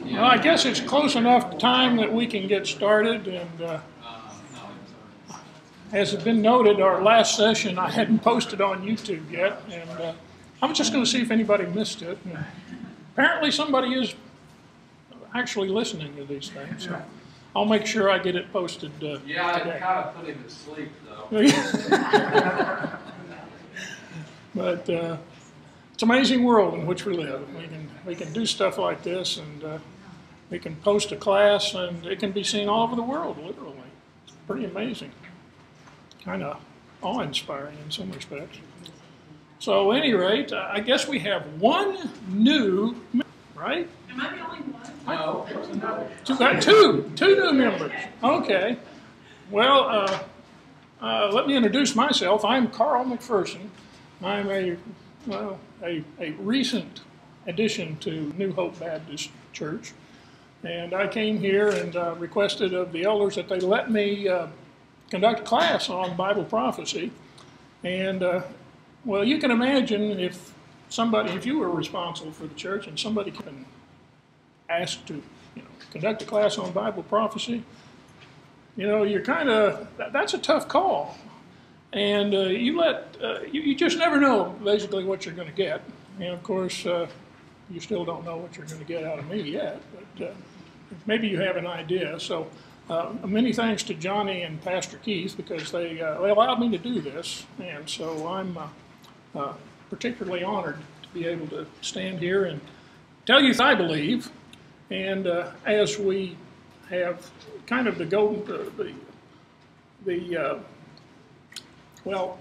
Well, I guess it's close enough time that we can get started. And as has been noted, our last session I hadn't posted on YouTube yet. And I was just going to see if anybody missed it. And apparently somebody is actually listening to these things. So I'll make sure I get it posted today. I kind of put him to sleep, though. But it's an amazing world in which we live. We can do stuff like this, and we can post a class, and it can be seen all over the world, literally. It's pretty amazing. Kind of awe-inspiring in some respects. So at any rate, I guess we have one new member, right? Am I the only one? No. You've got two new members. Okay. Well, let me introduce myself. I'm Carl McPherson. I'm a recent addition to New Hope Baptist Church. And I came here and requested of the elders that they let me conduct a class on Bible prophecy. And, well, you can imagine if you were responsible for the church and somebody can ask to conduct a class on Bible prophecy, you're kind of, that's a tough call. And you just never know basically what you're going to get. And of course, you still don't know what you're going to get out of me yet, but maybe you have an idea. So many thanks to Johnny and Pastor Keith because they allowed me to do this. And so I'm particularly honored to be able to stand here and tell you I believe. And as we have kind of well,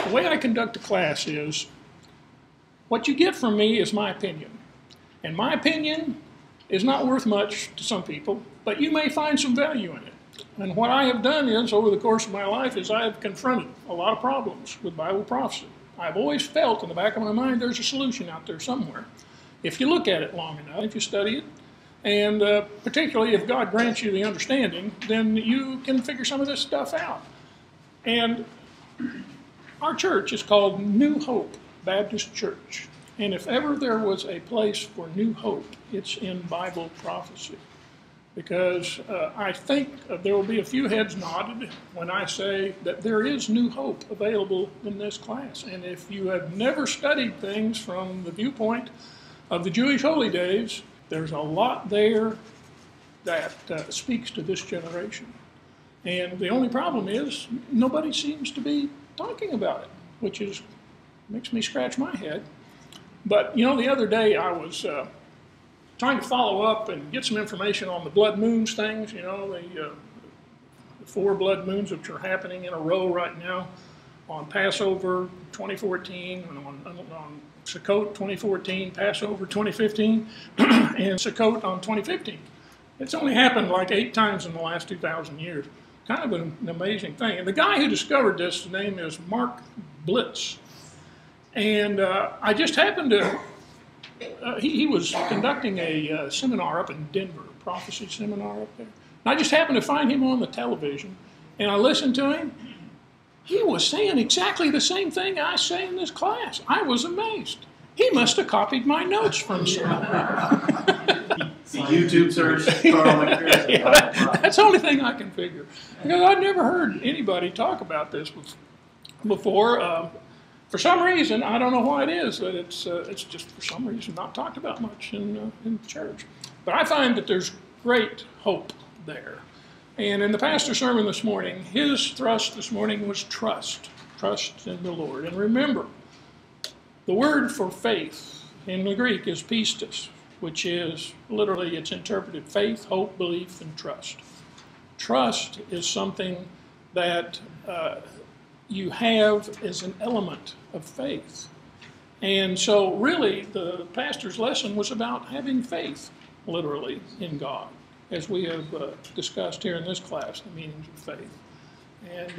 the way I conduct a class is, what you get from me is my opinion. And my opinion is not worth much to some people, but you may find some value in it. And what I have done is, over the course of my life, is I have confronted a lot of problems with Bible prophecy. I've always felt in the back of my mind there's a solution out there somewhere. If you look at it long enough, if you study it, and particularly if God grants you the understanding, then you can figure some of this stuff out. And our church is called New Hope Baptist Church. And if ever there was a place for new hope, it's in Bible prophecy. Because I think there will be a few heads nodded when I say that there is new hope available in this class. And if you have never studied things from the viewpoint of the Jewish holy days, there's a lot there that speaks to this generation. And the only problem is nobody seems to be talking about it, which makes me scratch my head. But, the other day I was trying to follow up and get some information on the blood moons things, the 4 blood moons which are happening in a row right now on Passover 2014, and on Sukkot 2014, Passover 2015, and Sukkot on 2015. It's only happened like 8 times in the last 2,000 years. Kind of an amazing thing. And the guy who discovered this, his name is Mark Blitz. And I just happened to, he was conducting a seminar up in Denver, a prophecy seminar up there. And I just happened to find him on the television, and I listened to him. He was saying exactly the same thing I say in this class. I was amazed. He must have copied my notes from somewhere. See YouTube search, Carl McPherson. Yeah, that's the only thing I can figure. Because I'd never heard anybody talk about this before. For some reason, I don't know why it is, that it's just for some reason not talked about much in the church. But I find that there's great hope there. And in the pastor's sermon this morning, his thrust this morning was trust. Trust in the Lord. And remember, the word for faith in the Greek is pistis, which is literally, it's interpreted faith, hope, belief, and trust. Trust is something that you have as an element of faith. And so really the pastor's lesson was about having faith, literally, in God, as we have discussed here in this class, the meanings of faith. And,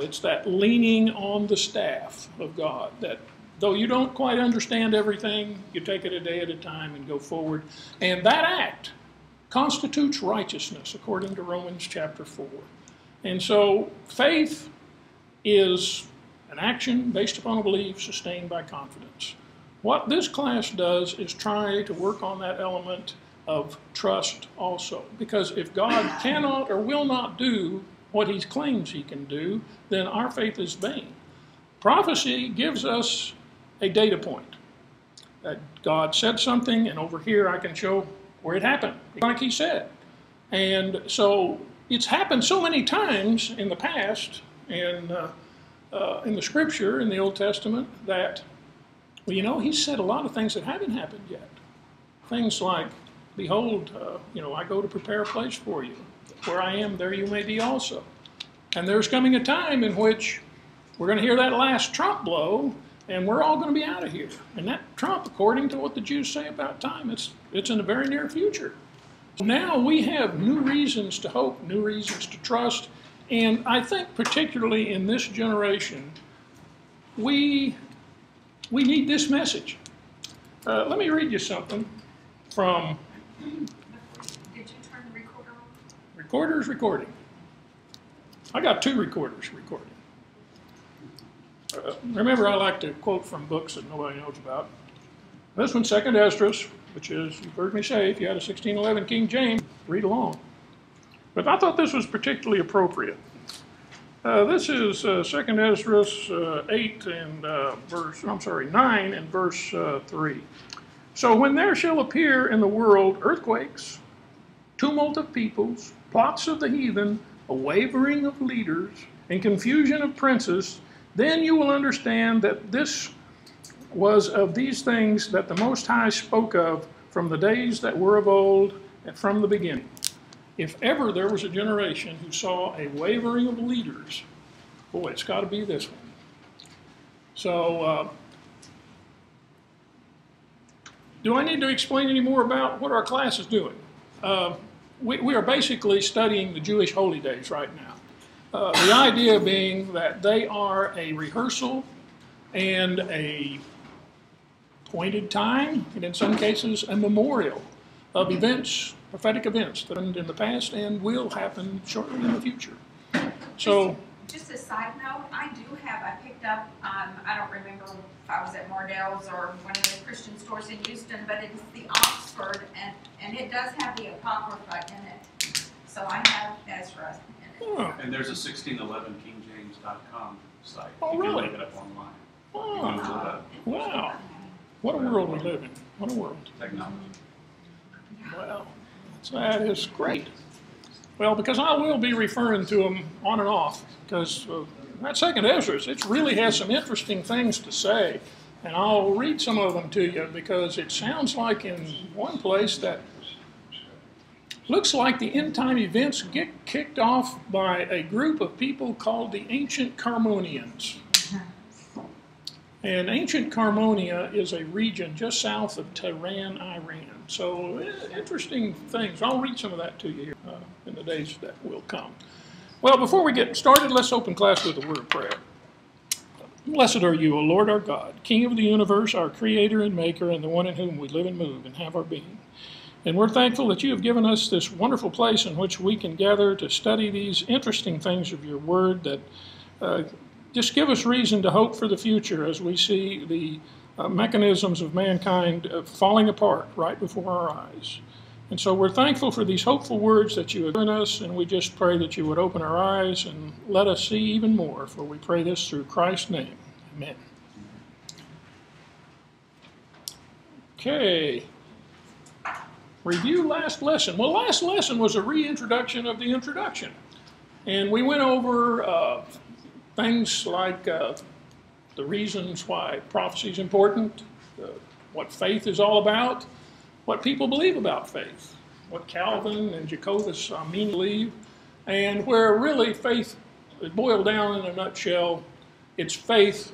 it's that leaning on the staff of God, that though you don't quite understand everything, you take it a day at a time and go forward. And that act constitutes righteousness, according to Romans chapter 4. And so faith is an action based upon a belief sustained by confidence. What this class does is try to work on that element of trust also. Because if God cannot or will not do what he claims he can do, then our faith is vain. Prophecy gives us a data point. That God said something, and over here I can show where it happened, like he said. And so it's happened so many times in the past, and in the scripture, in the Old Testament, that, well, you know, he said a lot of things that haven't happened yet. Things like, behold, I go to prepare a place for you. Where I am, there you may be also. And there's coming a time in which we're going to hear that last trump blow, and we're all going to be out of here. And that trump, according to what the Jews say about time, it's in the very near future. So now we have new reasons to hope, new reasons to trust, and I think particularly in this generation, we need this message. Let me read you something from... Did you turn the recorder on? Recorder's recording. I got 2 recorders recording. Remember, I like to quote from books that nobody knows about. This one's 2nd Esdras, which is, you've heard me say, if you had a 1611 King James, read along. But I thought this was particularly appropriate. This is 2nd Esdras 9 and verse 3. So when there shall appear in the world earthquakes, tumult of peoples, plots of the heathen, a wavering of leaders, and confusion of princes, then you will understand that this was of these things that the Most High spoke of from the days that were of old and from the beginning. If ever there was a generation who saw a wavering of leaders, boy, it's got to be this one. So, do I need to explain any more about what our class is doing? We are basically studying the Jewish holy days right now. The idea being that they are a rehearsal and a appointed time, and in some cases a memorial of events, prophetic events that happened in the past and will happen shortly in the future. So, just a side note, I picked up, I don't remember if I was at Mardell's or one of the Christian stores in Houston, but it's the Oxford, and it does have the Apocrypha in it. So I have Ezra in it. oh, And there's a 1611kingjames.com site. Oh, You can really? look it up online. oh, wow. What a world we live in. What a world. Technology. Well, that is great. Well, because I will be referring to them on and off, because that 2nd Esdras, it really has some interesting things to say. And I'll read some of them to you, because it sounds like in one place that looks like the end time events get kicked off by a group of people called the ancient Carmonians. And ancient Carmonia is a region just south of Tehran, Iran. So interesting things. I'll read some of that to you here in the days that will come. Well, before we get started, let's open class with a word of prayer. Blessed are you, O Lord our God, King of the universe, our creator and maker, and the one in whom we live and move and have our being. And we're thankful that you have given us this wonderful place in which we can gather to study these interesting things of your word that just give us reason to hope for the future as we see the mechanisms of mankind falling apart right before our eyes. And so we're thankful for these hopeful words that you have given us, and we just pray that you would open our eyes and let us see even more, for we pray this through Christ's name. Amen. Okay. Review last lesson. Well, last lesson was a reintroduction of the introduction. And we went over things like the reasons why prophecy is important, what faith is all about, what people believe about faith, what Calvin and Jacobus believe, and where really faith is boiled down in a nutshell. It's faith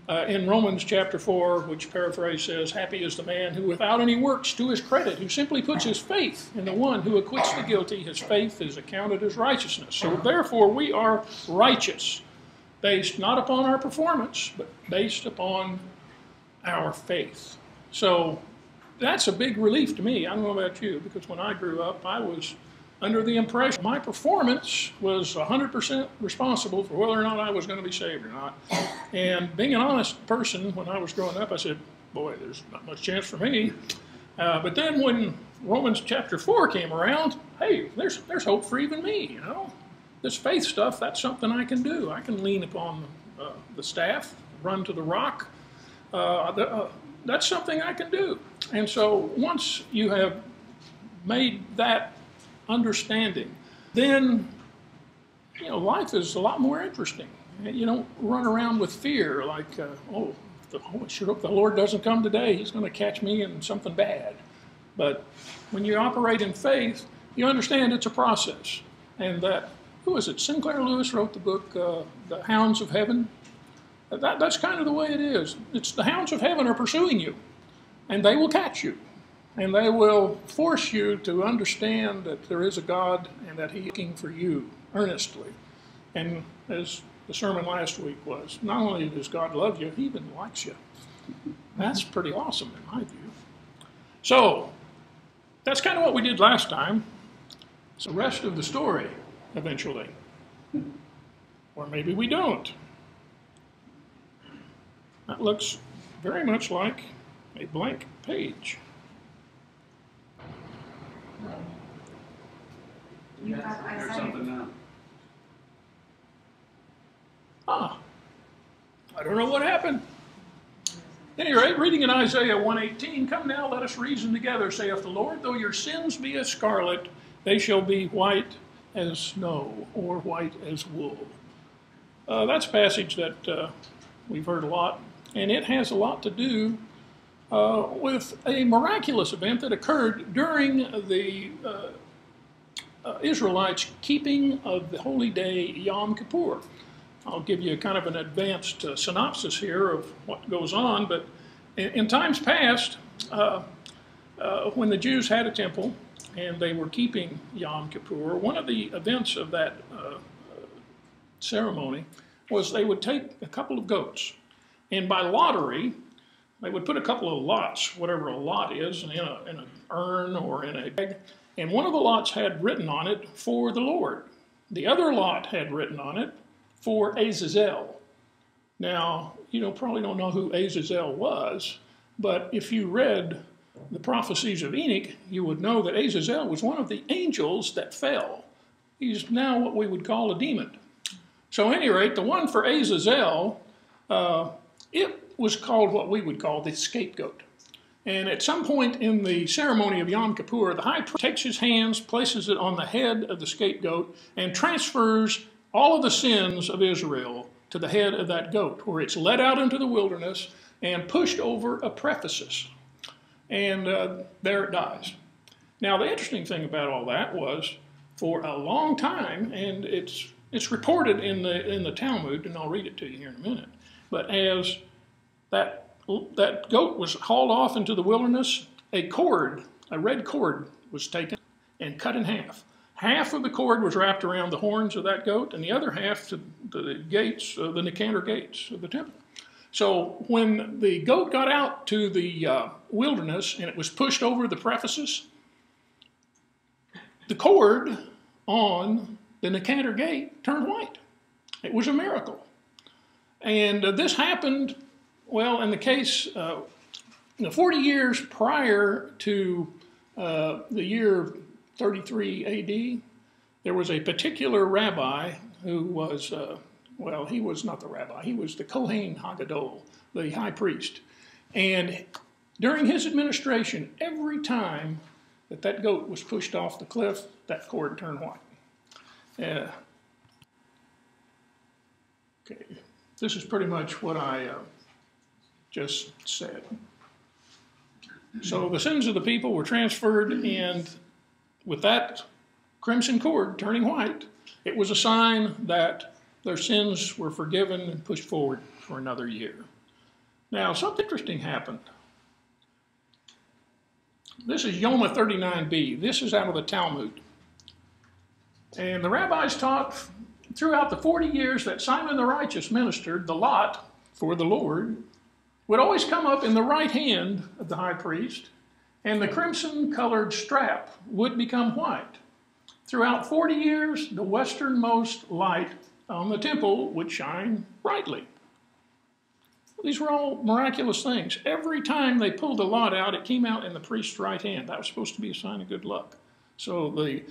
in Romans chapter 4, which paraphrase says, happy is the man who without any works to his credit, who simply puts his faith in the one who acquits the guilty, his faith is accounted as righteousness. So therefore we are righteous, based not upon our performance, but based upon our faith. So that's a big relief to me. I don't know about you, because when I grew up, I was under the impression my performance was 100% responsible for whether or not I was going to be saved or not. And being an honest person, when I was growing up, I said, boy, there's not much chance for me. But then when Romans chapter 4 came around, hey, there's hope for even me, you know. This faith stuff, that's something I can do. I can lean upon the staff, run to the rock. That's something I can do. And so once you have made that understanding, then, you know, life is a lot more interesting. You don't run around with fear like, I sure hope the Lord doesn't come today. He's going to catch me in something bad. But when you operate in faith, you understand it's a process. And that, who is it? Sinclair Lewis wrote the book, The Hounds of Heaven. That's kind of the way it is. It's the hounds of heaven are pursuing you, and they will catch you. And they will force you to understand that there is a God and that He's looking for you earnestly. And as the sermon last week was, not only does God love you, He even likes you. That's pretty awesome in my view. So, that's kind of what we did last time. It's the rest of the story, eventually. Or maybe we don't. That looks very much like a blank page. You have Here's Isaiah. something now. I don't know what happened. At any rate, reading in Isaiah 1:18, come now, let us reason together, saith the Lord, though your sins be as scarlet, they shall be white as snow, or white as wool. That's a passage that we've heard a lot, and it has a lot to do with a miraculous event that occurred during the Israelites' keeping of the holy day Yom Kippur. I'll give you kind of an advanced synopsis here of what goes on, but in times past, when the Jews had a temple and they were keeping Yom Kippur, one of the events of that ceremony was they would take a couple of goats, and by lottery, they would put a couple of lots, whatever a lot is, in an urn or in a bag, and one of the lots had written on it, for the Lord. The other lot had written on it, for Azazel. Now, you probably don't know who Azazel was, but if you read the prophecies of Enoch, you would know that Azazel was one of the angels that fell. He's now what we would call a demon. So at any rate, the one for Azazel, it was called what we would call the scapegoat. And at some point in the ceremony of Yom Kippur, the high priest takes his hands, places it on the head of the scapegoat, and transfers all of the sins of Israel to the head of that goat, where it's led out into the wilderness and pushed over a precipice. And there it dies. Now, the interesting thing about all that was, for a long time, and it's reported in the Talmud, and I'll read it to you here in a minute, but as that goat was hauled off into the wilderness, a red cord was taken and cut in half. Half of the cord was wrapped around the horns of that goat, and the other half to the gates, the Nicanor gates of the temple. So when the goat got out to the wilderness and it was pushed over the precipice, the cord on the Nicanor gate turned white. It was a miracle. And this happened, well, in the case, 40 years prior to the year 33 AD, there was a particular rabbi who was, he was not the rabbi, he was the Kohen Hagadol, the high priest. And during his administration, every time that goat was pushed off the cliff, that cord turned white. Okay, this is pretty much what I just said. So the sins of the people were transferred, and with that crimson cord turning white, it was a sign that their sins were forgiven and pushed forward for another year. Now, something interesting happened. This is Yoma 39b. This is out of the Talmud. And the rabbis taught throughout the 40 years that Simon the Righteous ministered, the lot for the Lord would always come up in the right hand of the high priest, and the crimson-colored strap would become white. Throughout 40 years, the westernmost light on the temple would shine brightly. these were all miraculous things. Every time they pulled the lot out, it came out in the priest's right hand. That was supposed to be a sign of good luck. So the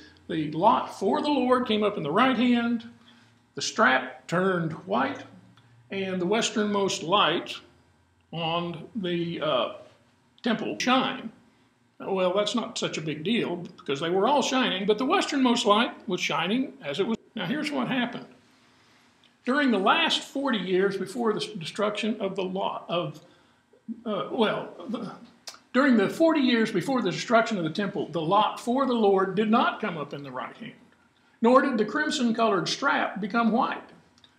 lot for the Lord came up in the right hand, the strap turned white, and the westernmost light on the temple shine. Well, that's not such a big deal because they were all shining, but the westernmost light was shining as it was. Now here's what happened. During the last 40 years before the destruction of the lot during the 40 years before the destruction of the temple, the lot for the Lord did not come up in the right hand, nor did the crimson-colored strap become white,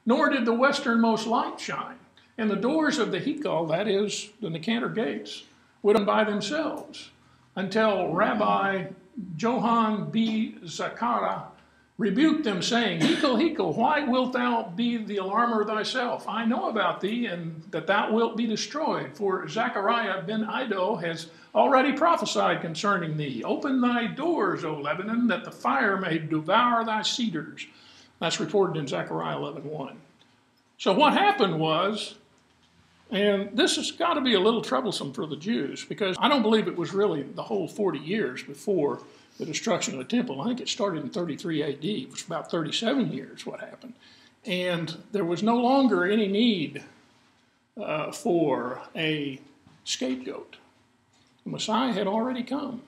nor did the westernmost light shine, and the doors of the Hekal, that is, the Nicanor gates, would by themselves, until Rabbi Johann B. Zakara rebuked them, saying, Hekal, Hekal, why wilt thou be the alarmer thyself? I know about thee, and that thou wilt be destroyed. For Zechariah ben Iddo has already prophesied concerning thee. Open thy doors, O Lebanon, that the fire may devour thy cedars. That's reported in Zechariah 11:1. So what happened was, and this has got to be a little troublesome for the Jews, because I don't believe it was really the whole 40 years before the destruction of the temple. I think it started in 33 AD. It was about 37 years what happened. And there was no longer any need for a scapegoat. The Messiah had already come.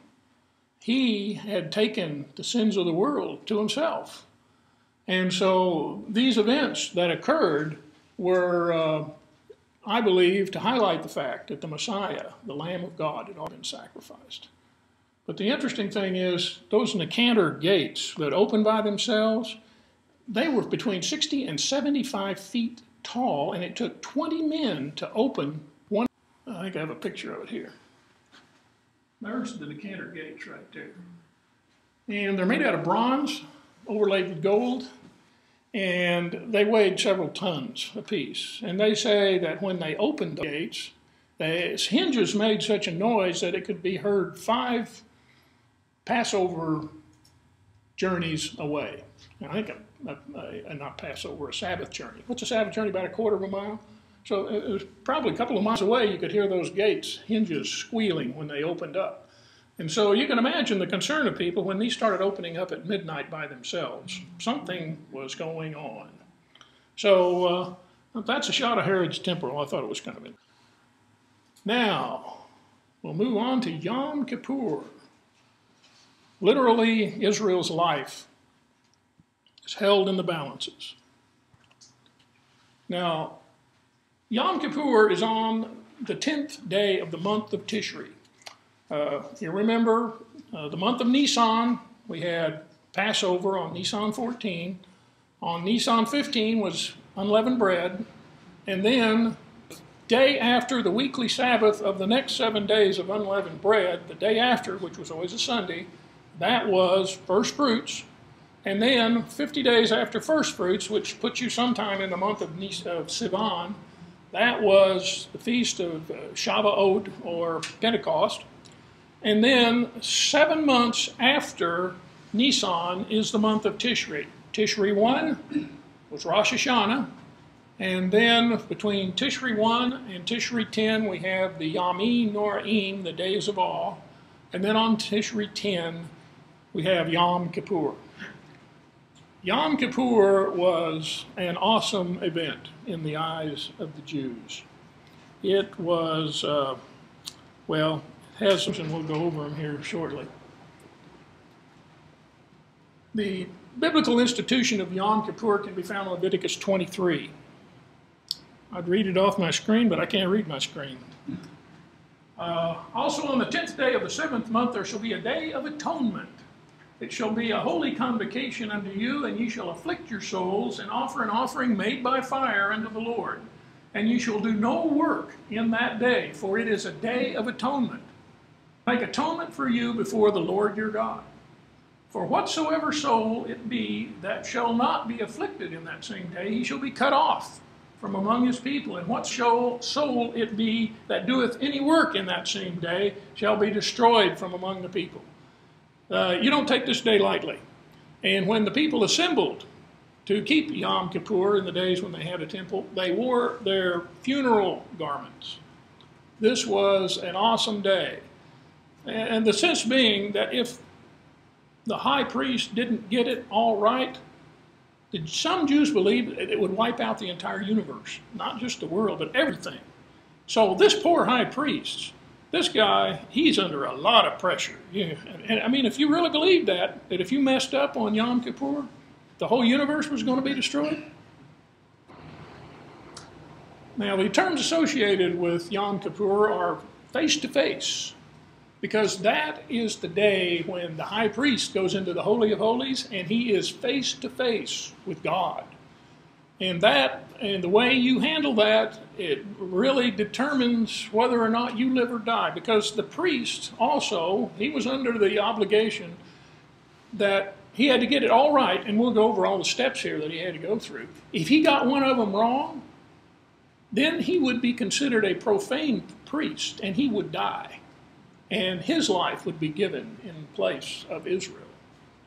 He had taken the sins of the world to himself. And so these events that occurred were, I believe, to highlight the fact that the Messiah, the Lamb of God, had already been sacrificed. But the interesting thing is, those Nicanor gates that opened by themselves, they were between 60 and 75 feet tall, and it took 20 men to open one. I think I have a picture of it here. There's the Nicanor gates right there. And they're made out of bronze, overlaid with gold, and they weighed several tons apiece. And they say that when they opened the gates, the hinges made such a noise that it could be heard 5 Passover journeys away. Now, I think not Passover, a Sabbath journey. What's a Sabbath journey? About a quarter of a mile? So it was probably a couple of miles away. You could hear those gates, hinges squealing when they opened up. And so you can imagine the concern of people when these started opening up at midnight by themselves. Something was going on. So that's a shot of Herod's temple. I thought it was kind of interesting. Now, we'll move on to Yom Kippur. Literally, Israel's life is held in the balances. Now, Yom Kippur is on the 10th day of the month of Tishri. You remember the month of Nisan, we had Passover on Nisan 14. On Nisan 15 was unleavened bread. And then, day after the weekly Sabbath of the next 7 days of unleavened bread, the day after, which was always a Sunday, that was first fruits. And then 50 days after first fruits, which puts you sometime in the month of Sivan, that was the feast of Shavuot or Pentecost. And then 7 months after Nisan is the month of Tishri. Tishri 1 was Rosh Hashanah. And then between Tishri 1 and Tishri 10, we have the Yami Noraim, the days of awe. And then on Tishri 10, we have Yom Kippur. Yom Kippur was an awesome event in the eyes of the Jews. It was, and we'll go over them here shortly. The biblical institution of Yom Kippur can be found in Leviticus 23. I'd read it off my screen, but I can't read my screen. Also on the 10th day of the 7th month there shall be a day of atonement. It shall be a holy convocation unto you, and ye shall afflict your souls, and offer an offering made by fire unto the Lord. And ye shall do no work in that day, for it is a day of atonement. Make atonement for you before the Lord your God. For whatsoever soul it be that shall not be afflicted in that same day, he shall be cut off from among his people. And what soul it be that doeth any work in that same day shall be destroyed from among the people. You don't take this day lightly. And when the people assembled to keep Yom Kippur in the days when they had a temple, they wore their funeral garments. This was an awesome day. And the sense being that if the high priest didn't get it all right, some Jews believed that it would wipe out the entire universe, not just the world, but everything. So this poor high priest, this guy, he's under a lot of pressure. Yeah. And I mean, if you really believed that if you messed up on Yom Kippur, the whole universe was going to be destroyed. Now, the terms associated with Yom Kippur are face-to-face, because that is the day when the high priest goes into the Holy of Holies and he is face-to-face with God. And the way you handle that, it really determines whether or not you live or die, because the priest also, he was under the obligation that he had to get it all right, and we'll go over all the steps here that he had to go through. If he got one of them wrong, then he would be considered a profane priest, and he would die. And his life would be given in place of Israel.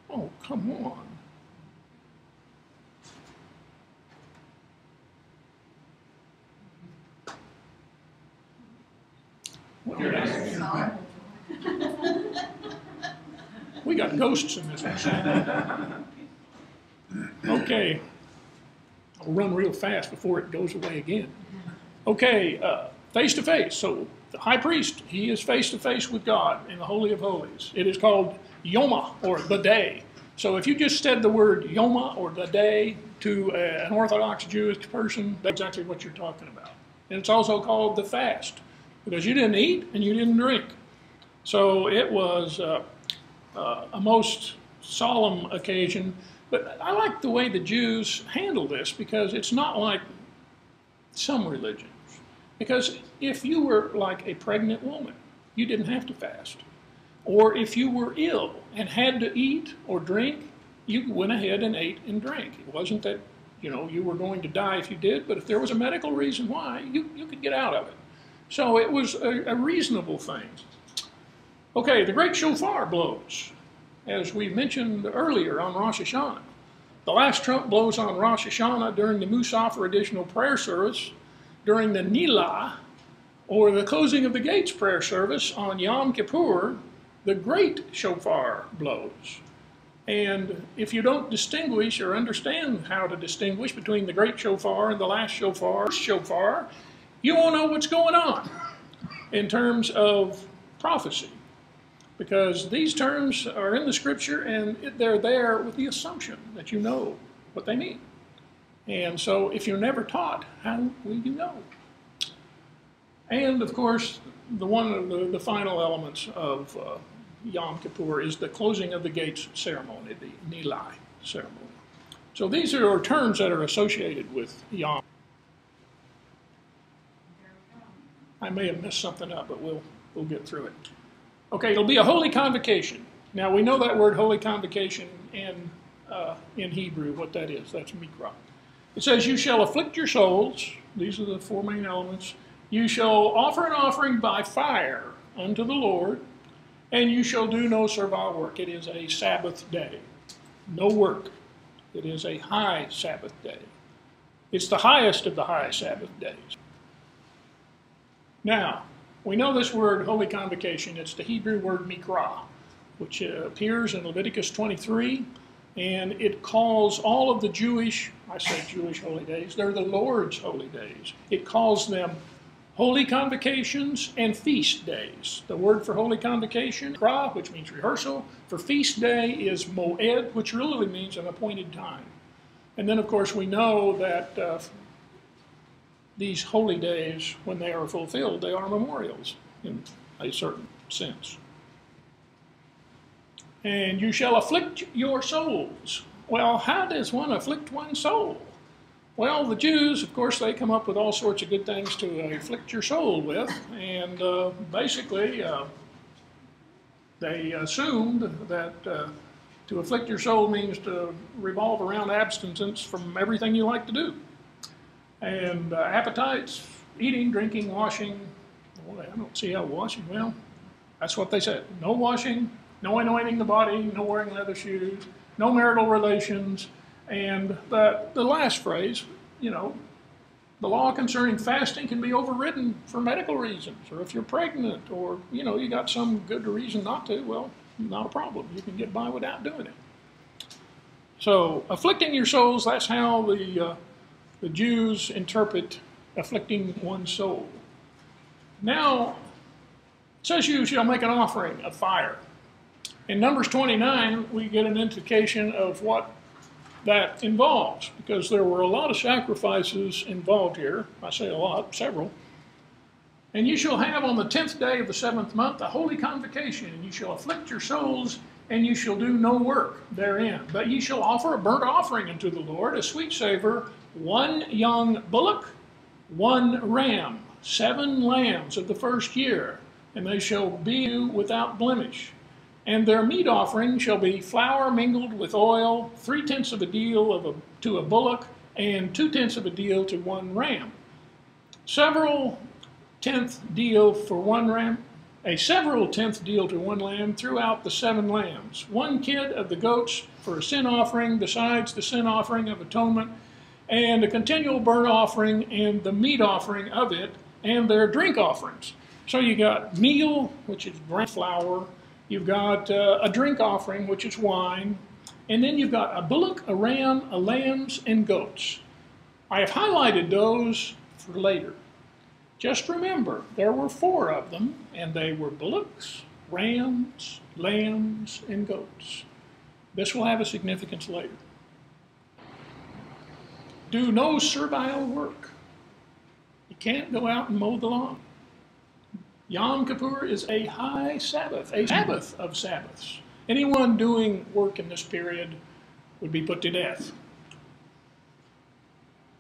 Oh, come on. We got ghosts in this one. Okay. I'll run real fast before it goes away again. Okay, face to face. So the high priest, he is face to face with God in the Holy of Holies. It is called Yoma, or the day. So if you just said the word Yoma or the day to an Orthodox Jewish person, that's exactly what you're talking about. And it's also called the fast, because you didn't eat and you didn't drink. So it was a most solemn occasion. But I like the way the Jews handle this, because it's not like some religions. Because if you were like a pregnant woman, you didn't have to fast. Or if you were ill and had to eat or drink, you went ahead and ate and drank. It wasn't that, you were going to die if you did, but if there was a medical reason why, you could get out of it. So it was a reasonable thing. Okay, the great shofar blows, as we mentioned earlier on Rosh Hashanah. The last trump blows on Rosh Hashanah during the Musaf or additional prayer service, during the Nilah, or the closing of the gates prayer service on Yom Kippur. The great shofar blows. And if you don't distinguish or understand how to distinguish between the great shofar and the last shofar, you won't know what's going on in terms of prophecy. Because these terms are in the scripture and they're there with the assumption that you know what they mean. And so if you're never taught, how will you know? And of course, one of the final elements of Yom Kippur is the closing of the gates ceremony, the Nilah ceremony. So these are terms that are associated with Yom. I may have messed something up, but we'll get through it. Okay, it'll be a holy convocation. Now we know that word holy convocation in Hebrew, what that is. That's mikra. It says, you shall afflict your souls. These are the four main elements. You shall offer an offering by fire unto the Lord, and you shall do no servile work. It is a Sabbath day. No work. It is a high Sabbath day. It's the highest of the high Sabbath days. Now, we know this word, holy convocation. It's the Hebrew word mikra, which appears in Leviticus 23, and it calls all of the Jewish, I say Jewish holy days, they're the Lord's holy days. It calls them holy convocations and feast days. The word for holy convocation, mikra, which means rehearsal. For feast day is moed, which really means an appointed time. And then, of course, we know that these holy days, when they are fulfilled, they are memorials in a certain sense. And you shall afflict your souls. Well, how does one afflict one's soul? Well, the Jews, of course, they come up with all sorts of good things to afflict your soul with. And basically, they assumed that to afflict your soul means to revolve around abstinence from everything you like to do. And appetites, eating, drinking, washing. Boy, I don't see how washing, well, that's what they said. No washing, no anointing the body, no wearing leather shoes, no marital relations, And the last phrase, you know, the law concerning fasting can be overridden for medical reasons, or if you're pregnant, or, you know, you got some good reason not to, well, not a problem. You can get by without doing it. So, afflicting your souls, that's how the Jews interpret afflicting one's soul. Now, it says you shall make an offering of fire. In Numbers 29, we get an indication of what that involves, because there were a lot of sacrifices involved here. I say a lot, several. And you shall have on the 10th day of the 7th month a holy convocation, and you shall afflict your souls, and you shall do no work therein. But ye shall offer a burnt offering unto the Lord, a sweet savor, 1 young bullock, 1 ram, 7 lambs of the first year, and they shall be without blemish. And their meat offering shall be flour mingled with oil, 3/10 of a deal to a bullock, and 2/10 of a deal to 1 ram. Several tenth deal for 1 ram, a several tenth deal to 1 lamb throughout the 7 lambs. 1 kid of the goats for a sin offering, besides the sin offering of atonement, and a continual burnt offering and the meat offering of it, and their drink offerings. So you got meal, which is grain flour. You've got a drink offering, which is wine. And then you've got a bullock, a ram, a lambs, and goats. I have highlighted those for later. Just remember, there were 4 of them, and they were bullocks, rams, lambs, and goats. This will have a significance later. Do no servile work. You can't go out and mow the lawn. Yom Kippur is a high Sabbath, a Sabbath of Sabbaths. Anyone doing work in this period would be put to death.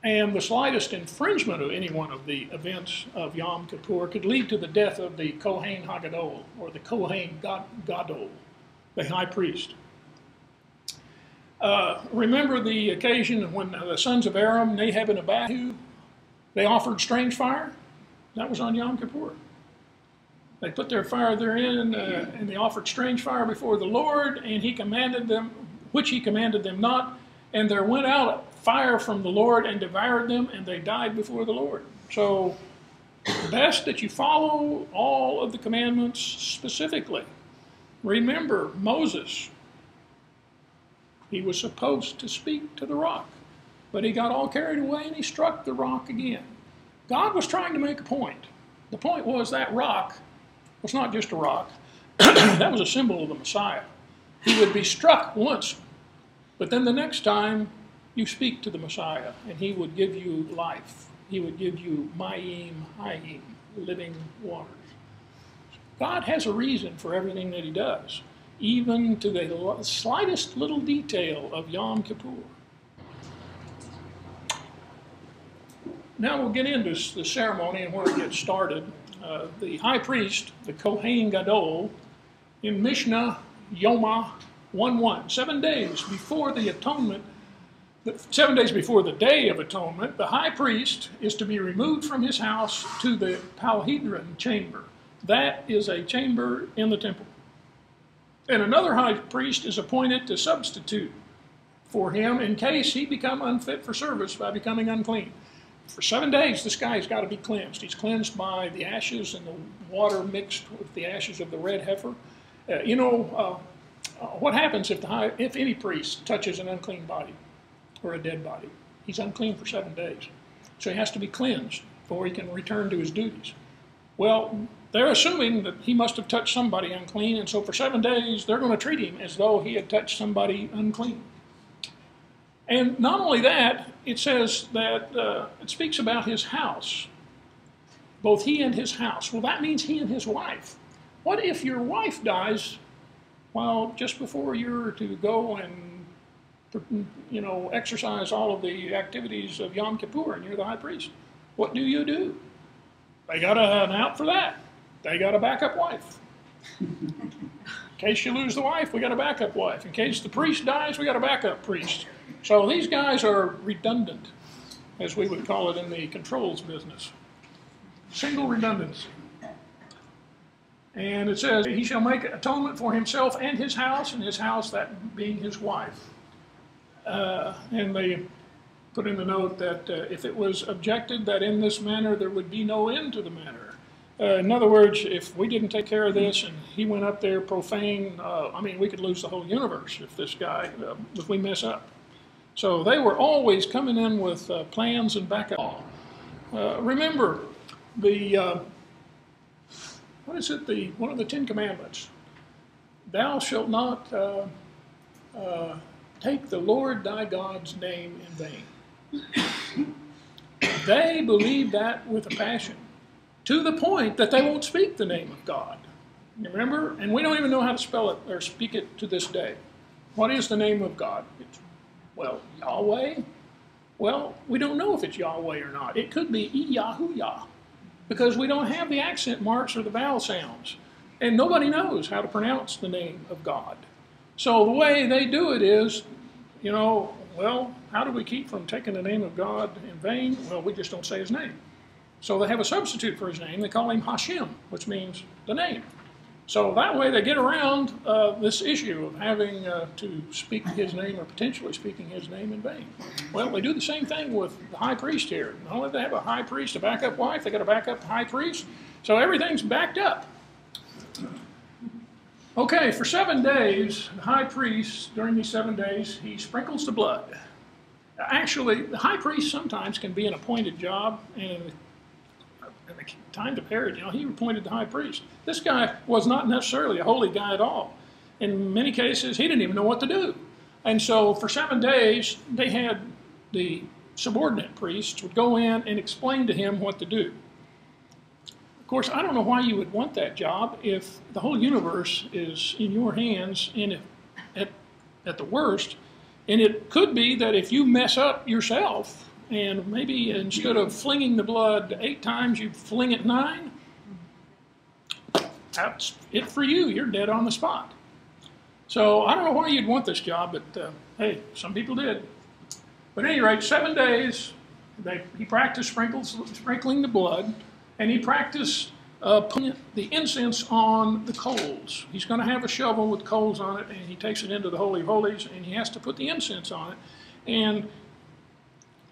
And the slightest infringement of any one of the events of Yom Kippur could lead to the death of the Kohen Hagadol, or the Kohen Gadol, the high priest. Remember the occasion when the sons of Aram, Nadab and Abihu, they offered strange fire? That was on Yom Kippur. They put their fire therein, and they offered strange fire before the Lord, and he commanded them, which he commanded them not, and there went out fire from the Lord and devoured them, and they died before the Lord. So, best that you follow all of the commandments specifically. Remember Moses. He was supposed to speak to the rock, but he got all carried away and he struck the rock again. God was trying to make a point. The point was that rock was not just a rock. That was a symbol of the Messiah. He would be struck once, but then the next time you speak to the Messiah, and he would give you life. He would give you Mayim Hayim, living waters. God has a reason for everything that he does, even to the slightest little detail of Yom Kippur. Now we'll get into the ceremony and where it gets started. The high priest, the Kohen Gadol, in Mishnah Yoma 1:1, 7 days before the atonement, 7 days before the Day of Atonement, the high priest is to be removed from his house to the Palhedron chamber. That is a chamber in the temple. And another high priest is appointed to substitute for him in case he become unfit for service by becoming unclean. For 7 days, this guy's got to be cleansed. He's cleansed by the ashes and the water mixed with the ashes of the red heifer. What happens if any priest touches an unclean body or a dead body? He's unclean for 7 days. So he has to be cleansed before he can return to his duties. Well, they're assuming that he must have touched somebody unclean, and so for 7 days, they're going to treat him as though he had touched somebody unclean. And not only that, it says that it speaks about his house, both he and his house. Well, that means he and his wife. What if your wife dies while just before you're to go and exercise all of the activities of Yom Kippur and you're the high priest? What do? They got an out for that. They got a backup wife. In case you lose the wife, we got a backup wife. In case the priest dies, we got a backup priest. So these guys are redundant, as we would call it in the controls business. Single redundancy. And it says, he shall make atonement for himself and his house that being his wife. And they put in the note that if it was objected that in this manner there would be no end to the matter. In other words, if we didn't take care of this and he went up there profane, I mean, we could lose the whole universe if this guy, if we mess up. So they were always coming in with plans and backup. Remember, what is it, one of the 10 Commandments? Thou shalt not take the Lord thy God's name in vain. They believe that with a passion, to the point that they won't speak the name of God. Remember? And we don't even know how to spell it or speak it to this day. What is the name of God? It's, well, Yahweh. Well, we don't know if it's Yahweh or not. It could be Yahuwah, because we don't have the accent marks or the vowel sounds. And nobody knows how to pronounce the name of God. So the way they do it is, you know, well, how do we keep from taking the name of God in vain? Well, we just don't say his name. So they have a substitute for his name. They call him Hashem, which means the name. So that way they get around this issue of having to speak his name or potentially speaking his name in vain. Well, they do the same thing with the high priest here. Not only do they have a high priest, a backup wife, they got a backup high priest. So everything's backed up. Okay, for 7 days, the high priest, during these 7 days, he sprinkles the blood. Actually, the high priest sometimes can be an appointed job, and at the time of Herod, you know, he appointed the high priest. This guy was not necessarily a holy guy at all. In many cases, he didn't even know what to do. And so for 7 days, they had the subordinate priests would go in and explain to him what to do. Of course, I don't know why you would want that job if the whole universe is in your hands, and if, at the worst. And it could be that if you mess up yourself, and maybe instead of flinging the blood 8 times, you fling it 9, that's it for you. You're dead on the spot. So I don't know why you'd want this job, but hey, some people did. But at any rate, 7 days, he practiced sprinkling the blood, and he practiced putting the incense on the coals. He's going to have a shovel with coals on it, and he takes it into the Holy of Holies, and he has to put the incense on it. And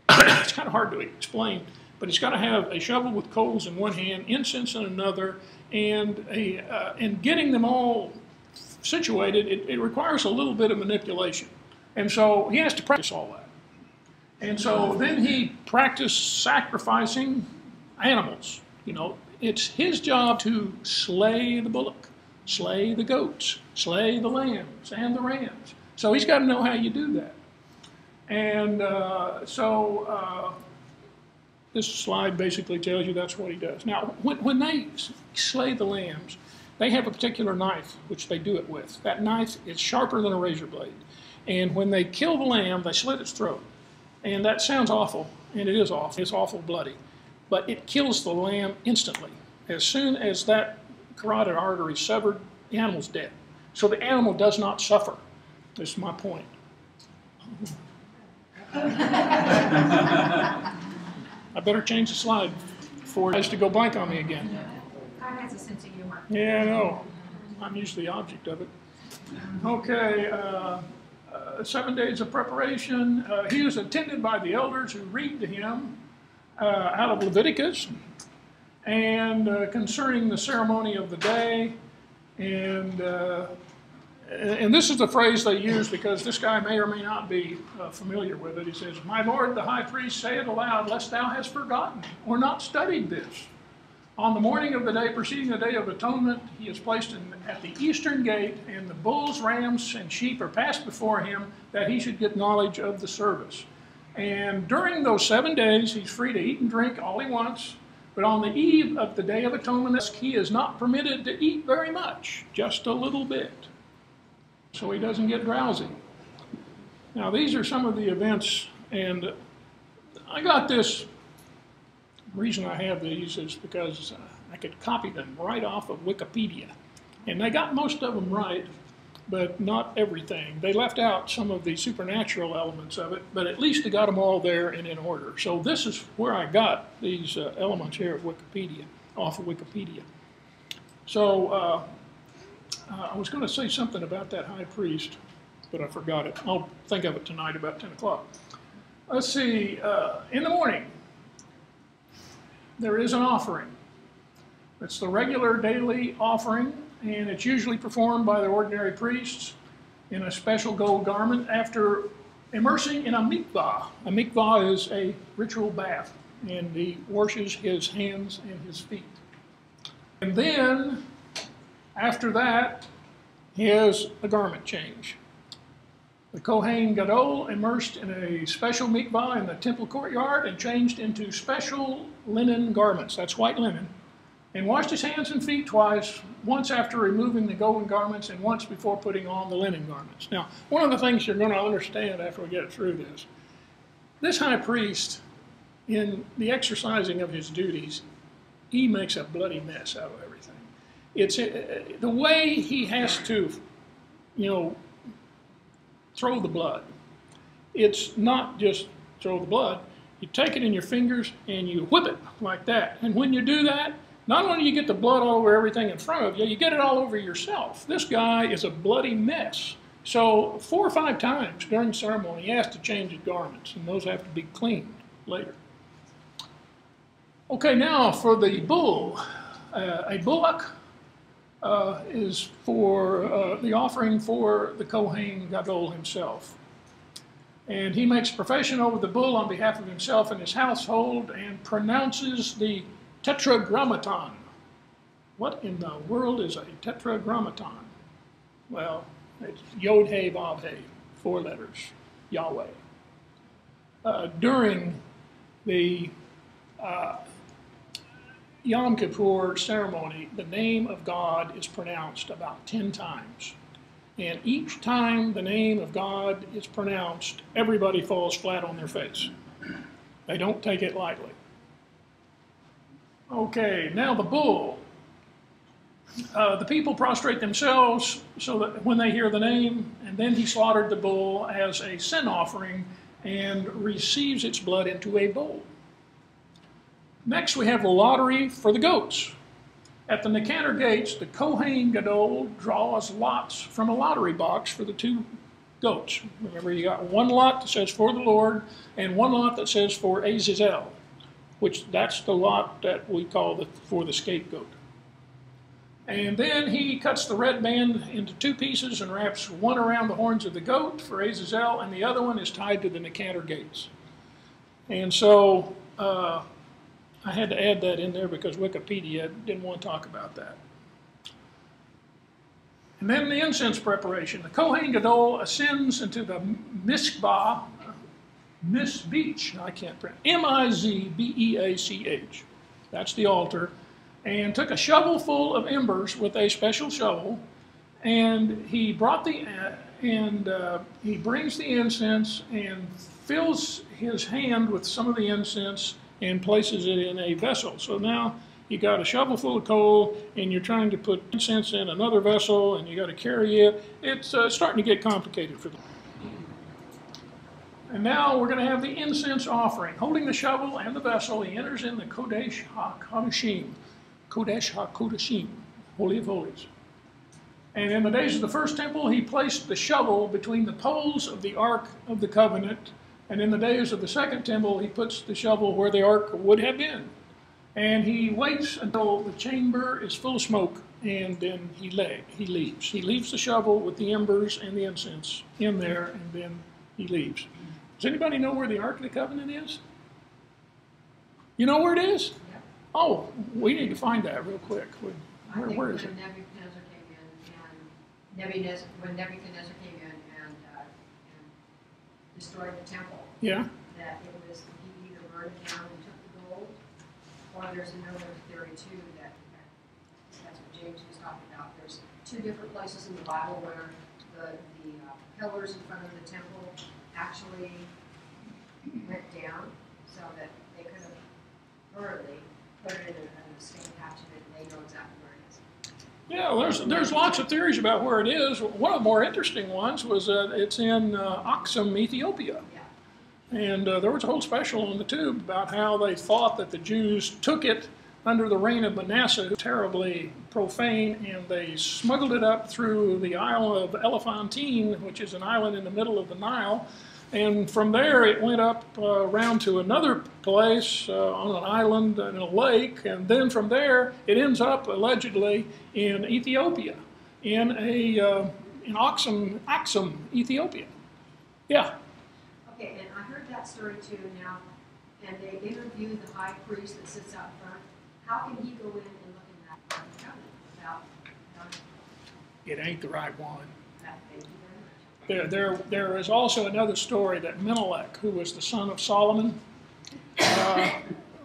it's kind of hard to explain, but he's got to have a shovel with coals in one hand, incense in another, and getting them all situated, it requires a little bit of manipulation. And so he has to practice all that. And so then he practiced sacrificing animals. You know, it's his job to slay the bullock, slay the goats, slay the lambs and the rams. So he's got to know how you do that. And this slide basically tells you that's what he does. Now, when they slay the lambs, they have a particular knife which they do it with. That knife is sharper than a razor blade. And when they kill the lamb, they slit its throat. And that sounds awful, and it is awful. It's awful bloody. But it kills the lamb instantly. As soon as that carotid artery is severed, the animal's dead. So the animal does not suffer. This is my point. I better change the slide before it has to go blank on me again. God has a sense of humor. Yeah, I know. I'm usually the object of it. Okay, 7 days of preparation. He was attended by the elders who read to him out of Leviticus and concerning the ceremony of the day. And this is the phrase they use because this guy may or may not be familiar with it. He says, "My Lord, the high priest, say it aloud, lest thou hast forgotten or not studied this. On the morning of the day preceding the Day of Atonement, he is placed at the eastern gate, and the bulls, rams, and sheep are passed before him, that he should get knowledge of the service. And during those 7 days, he's free to eat and drink all he wants. But on the eve of the Day of Atonement, he is not permitted to eat very much, just a little bit, so he doesn't get drowsy." Now, these are some of the events, and I got this. The reason I have these is because I could copy them right off of Wikipedia. And they got most of them right, but not everything. They left out some of the supernatural elements of it, but at least they got them all there and in order. So this is where I got these elements here at Wikipedia, off of Wikipedia. So I was going to say something about that high priest. but I forgot it. I'll think of it tonight about 10 o'clock. Let's see, in the morning, there is an offering. It's the regular daily offering, and it's usually performed by the ordinary priests in a special gold garment after immersing in a mikvah. A mikvah is a ritual bath, and he washes his hands and his feet. And then, after that, he has a garment change. The Kohen Gadol immersed in a special mikvah in the temple courtyard and changed into special linen garments, that's white linen, and washed his hands and feet twice, once after removing the golden garments and once before putting on the linen garments. Now, one of the things you're going to understand after we get through this high priest, in the exercising of his duties, he makes a bloody mess out of everything. It's the way he has to, throw the blood. It's not just throw the blood. You take it in your fingers and you whip it like that. And when you do that, not only do you get the blood all over everything in front of you, you get it all over yourself. This guy is a bloody mess. So 4 or 5 times during the ceremony, he has to change his garments, and those have to be cleaned later. Okay, now for the bull. A bullock is for the offering for the Kohen Gadol himself. And he makes profession over the bull on behalf of himself and his household and pronounces the tetragrammaton. What in the world is a tetragrammaton? Well, it's Yod He Vav He, 4 letters, Yahweh. During the Yom Kippur ceremony, the name of God is pronounced about 10 times. And each time the name of God is pronounced, everybody falls flat on their face. They don't take it lightly. Okay, now the bull. The people prostrate themselves so that when they hear the name, and then he slaughtered the bull as a sin offering and receives its blood into a bowl. Next, we have the lottery for the goats. At the Nicanor gates, the Kohen Gadol draws lots from a lottery box for the 2 goats. Remember, you got 1 lot that says for the Lord and 1 lot that says for Azazel, which that's the lot that we call for the scapegoat. And then he cuts the red band into 2 pieces and wraps one around the horns of the goat for Azazel, and the other one is tied to the Nicanor gates. And so I had to add that in there because Wikipedia didn't want to talk about that. And then the incense preparation. The Kohen Gadol ascends into the Mizbeach, I can't pronounce, Mizbeach. That's the altar. And took a shovel full of embers with a special shovel, and he brought he brings the incense and fills his hand with some of the incense and places it in a vessel. So now you got a shovel full of coal, and you're trying to put incense in another vessel, and you got to carry it. It's starting to get complicated for them. And now we're going to have the incense offering. Holding the shovel and the vessel, he enters in the Kodesh HaKodashim. Kodesh HaKodashim, Holy of Holies. And in the days of the first temple, he placed the shovel between the poles of the Ark of the Covenant. And in the days of the second temple, he puts the shovel where the Ark would have been. And he waits until the chamber is full of smoke, and then he leaves. He leaves the shovel with the embers and the incense in there, and then he leaves. Does anybody know where the Ark of the Covenant is? You know where it is? Oh, we need to find that real quick. Where is it? When Nebuchadnezzar came in and destroyed the temple, yeah, that it was, he either burned it down and took the gold, or there's another theory too that's what James was talking about. There's 2 different places in the Bible where the pillars in front of the temple actually went down so that they could have hurriedly put it in a state attachment, and they know exactly where it is. Yeah, there's lots of theories about where it is. One of the more interesting ones was it's in Aksum, Ethiopia. Yeah. And there was a whole special on the tube about how they thought that the Jews took it under the reign of Manasseh, who was terribly profane, and they smuggled it up through the Isle of Elephantine, which is an island in the middle of the Nile. And from there, it went up around to another place on an island in a lake. And then from there, it ends up allegedly in Ethiopia, in Axum, Ethiopia. Yeah. Okay, and I heard that story too now, and they interviewed the high priest that sits out front. How can he go in and look in that covenant without? It ain't the right one. Thank you very much. There is also another story that Menelik, who was the son of Solomon,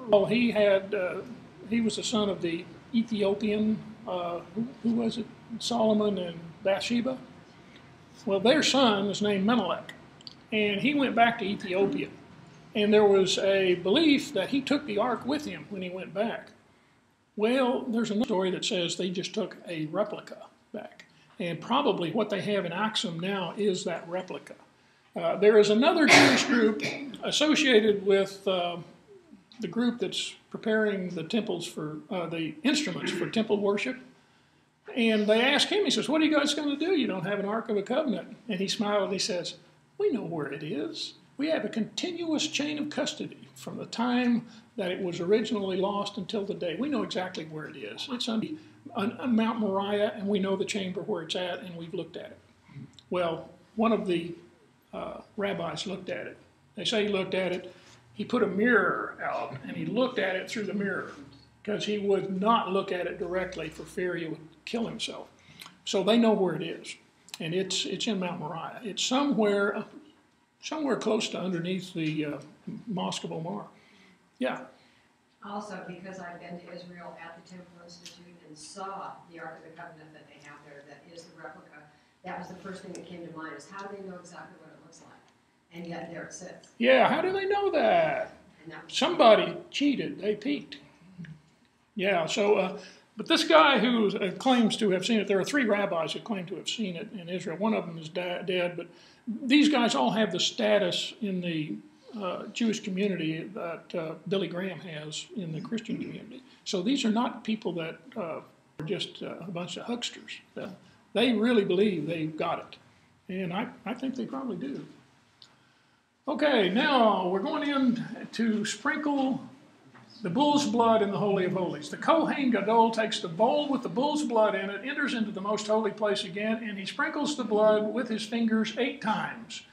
well, he was the son of the Ethiopian, who was it? Solomon and Bathsheba. Well, their son is named Menelik, and he went back to Ethiopia. And there was a belief that he took the ark with him when he went back. Well, there's another story that says they just took a replica back. And probably what they have in Axum now is that replica. There is another Jewish group associated with the group that's preparing the temples for the instruments for temple worship. And they asked him, he says, "What are you guys going to do? You don't have an Ark of the Covenant." And he smiled and he says, "We know where it is. We have a continuous chain of custody from the time that it was originally lost until the day. We know exactly where it is. It's on Mount Moriah, and we know the chamber where it's at, and we've looked at it." Well, one of the rabbis looked at it. They say he looked at it. He put a mirror out, and he looked at it through the mirror because he would not look at it directly for fear he would kill himself. So they know where it is, and it's in Mount Moriah. It's somewhere close to underneath the Mosque of Omar. Yeah. Also, because I've been to Israel at the Temple Institute and saw the Ark of the Covenant that they have there, that is the replica, that was the first thing that came to mind, is how do they know exactly what it looks like? And yet there it sits. Yeah, how do they know that? Somebody cheated. They peeked. Yeah, so, but this guy who claims to have seen it, there are 3 rabbis who claim to have seen it in Israel. One of them is dead, but these guys all have the status in the Jewish community that Billy Graham has in the Christian community. So these are not people that are just a bunch of hucksters. They really believe they've got it. And I think they probably do. Okay, now we're going in to sprinkle the bull's blood in the Holy of Holies. The Kohen Gadol takes the bowl with the bull's blood in it, enters into the most holy place again, and he sprinkles the blood with his fingers 8 times.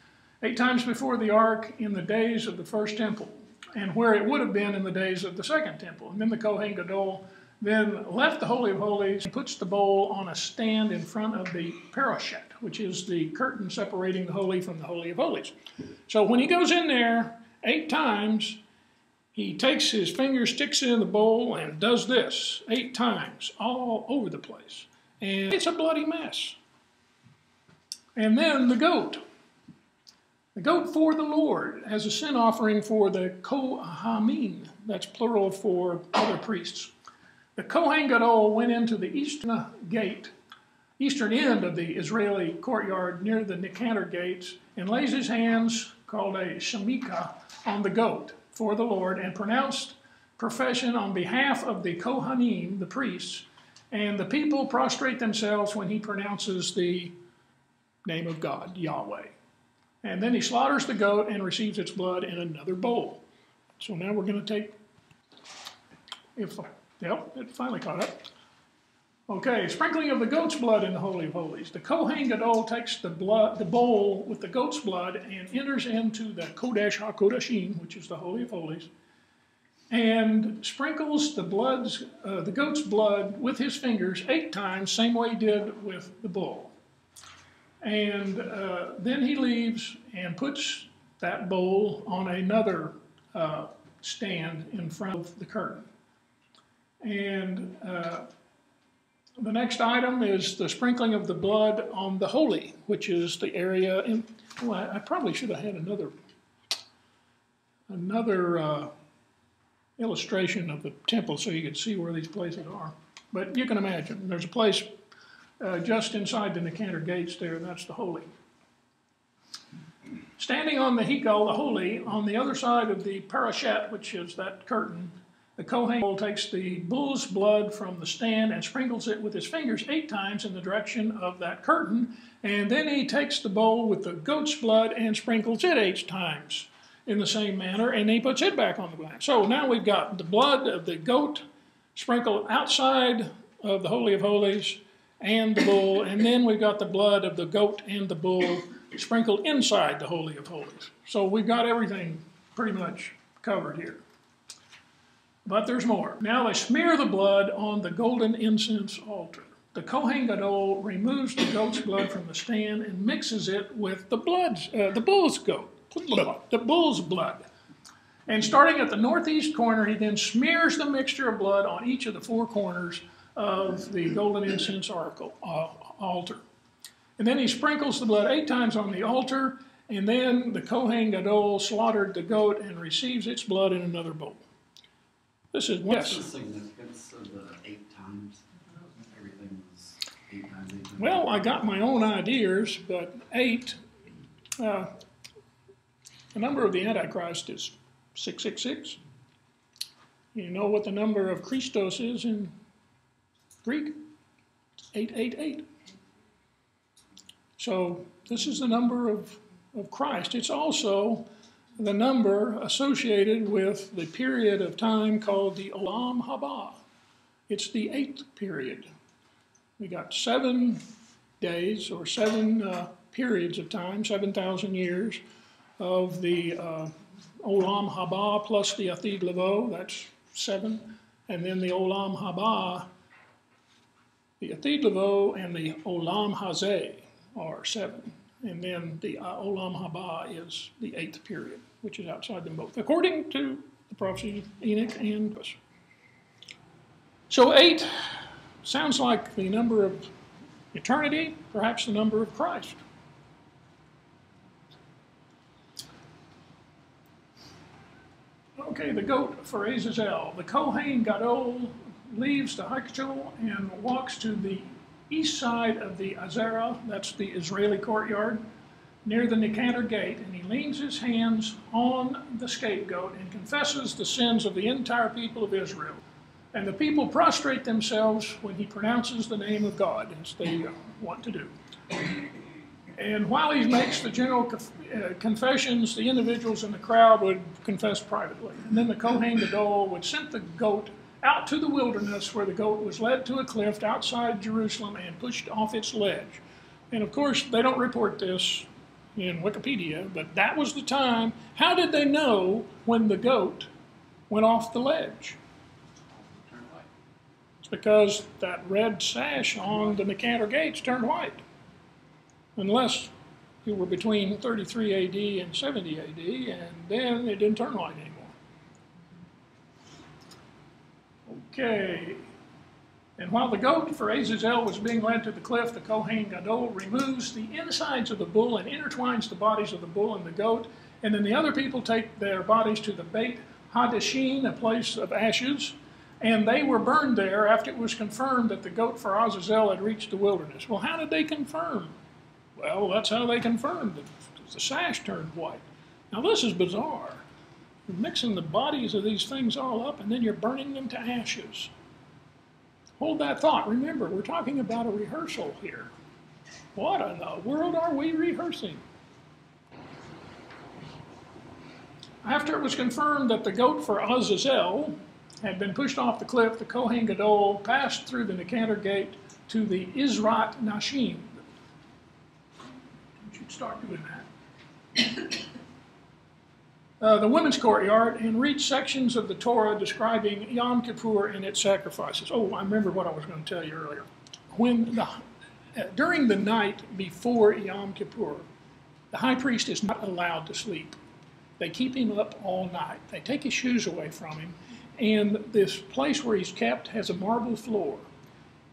8 times before the ark in the days of the first temple, and where it would have been in the days of the second temple. And then the Kohen Gadol then left the Holy of Holies and puts the bowl on a stand in front of the parashet, which is the curtain separating the Holy from the Holy of Holies. So when he goes in there 8 times, he takes his finger, sticks it in the bowl, and does this 8 times all over the place. And it's a bloody mess. And then the goat. The goat for the Lord as a sin offering for the Kohanim. That's plural for other priests. The Kohen Gadol went into the eastern gate, eastern end of the Israeli courtyard near the Nicanor gates, and lays his hands, called a shemikah, on the goat for the Lord, and pronounced profession on behalf of the Kohanim, the priests, and the people prostrate themselves when he pronounces the name of God, Yahweh. And then he slaughters the goat and receives its blood in another bowl. So now we're going to take, yep, it finally caught up. Okay, sprinkling of the goat's blood in the Holy of Holies. The Kohen Gadol takes the bowl with the goat's blood and enters into the Kodesh HaKodashim, which is the Holy of Holies, and sprinkles the goat's blood with his fingers 8 times, same way he did with the bull. And then he leaves and puts that bowl on another stand in front of the curtain. And the next item is the sprinkling of the blood on the holy, which is the area in, well, I probably should have had another illustration of the temple so you could see where these places are. But you can imagine, there's a place just inside the Nicanor gates there, and that's the holy. Standing on the Hikal, the holy, on the other side of the parashet, which is that curtain, the Kohen takes the bull's blood from the stand and sprinkles it with his fingers 8 times in the direction of that curtain. And then he takes the bowl with the goat's blood and sprinkles it 8 times in the same manner, and he puts it back on the glass. So now we've got the blood of the goat sprinkled outside of the Holy of Holies and the bull, and then we've got the blood of the goat and the bull sprinkled inside the Holy of Holies. So we've got everything pretty much covered here. But there's more. Now they smear the blood on the golden incense altar. The Kohen Gadol removes the goat's blood from the stand and mixes it with the bull's blood. And starting at the northeast corner, he then smears the mixture of blood on each of the 4 corners of the golden incense altar. And then he sprinkles the blood 8 times on the altar, and then the Kohen Gadol slaughtered the goat and receives its blood in another bowl. This is What's the significance of the 8 times? Everything was 8 times, 8 times. Well, I got my own ideas, but 8, the number of the Antichrist is 666. You know what the number of Christos is in Greek? 888. So this is the number of Christ. It's also the number associated with the period of time called the Olam Haba. It's the 8th period. We got 7 days or 7 periods of time, 7,000 years of the Olam Haba plus the Atid Levo, that's 7. And then the Olam Haba, the Atid Levo and the Olam Hazeh are 7. And then the Olam Haba is the 8th period, which is outside them both, according to the prophecy of Enoch and us. So 8 sounds like the number of eternity, perhaps the number of Christ. Okay, the goat for Azazel. The Kohen Gadol leaves the Hikchel and walks to the east side of the Azara, that's the Israeli courtyard, near the Nicanor gate, and he leans his hands on the scapegoat and confesses the sins of the entire people of Israel. And the people prostrate themselves when he pronounces the name of God, as they want to do. And while he makes the general confessions, the individuals in the crowd would confess privately. And then the Kohen Gadol would send the goat out to the wilderness, where the goat was led to a cliff outside Jerusalem and pushed off its ledge. And of course, they don't report this in Wikipedia, but that was the time. How did they know when the goat went off the ledge? It's because that red sash on the Nicanor gates turned white. Unless you were between 33 AD and 70 AD, and then it didn't turn white anymore. Okay. And while the goat for Azazel was being led to the cliff, the Kohen Gadol removes the insides of the bull and intertwines the bodies of the bull and the goat. And then the other people take their bodies to the Beit Hadashin, a place of ashes, and they were burned there after it was confirmed that the goat for Azazel had reached the wilderness. Well, how did they confirm? Well, that's how they confirmed it. The sash turned white. Now, this is bizarre. You're mixing the bodies of these things all up, and then you're burning them to ashes. Hold that thought. Remember, we're talking about a rehearsal here. What in the world are we rehearsing? After it was confirmed that the goat for Azazel had been pushed off the cliff, the Kohen Gadol passed through the Nicanor gate to the Izrat Nashim. You should start doing that. The women's courtyard, and read sections of the Torah describing Yom Kippur and its sacrifices. Oh, I remember what I was going to tell you earlier. During the night before Yom Kippur, the high priest is not allowed to sleep. They keep him up all night. They take his shoes away from him, and this place where he's kept has a marble floor.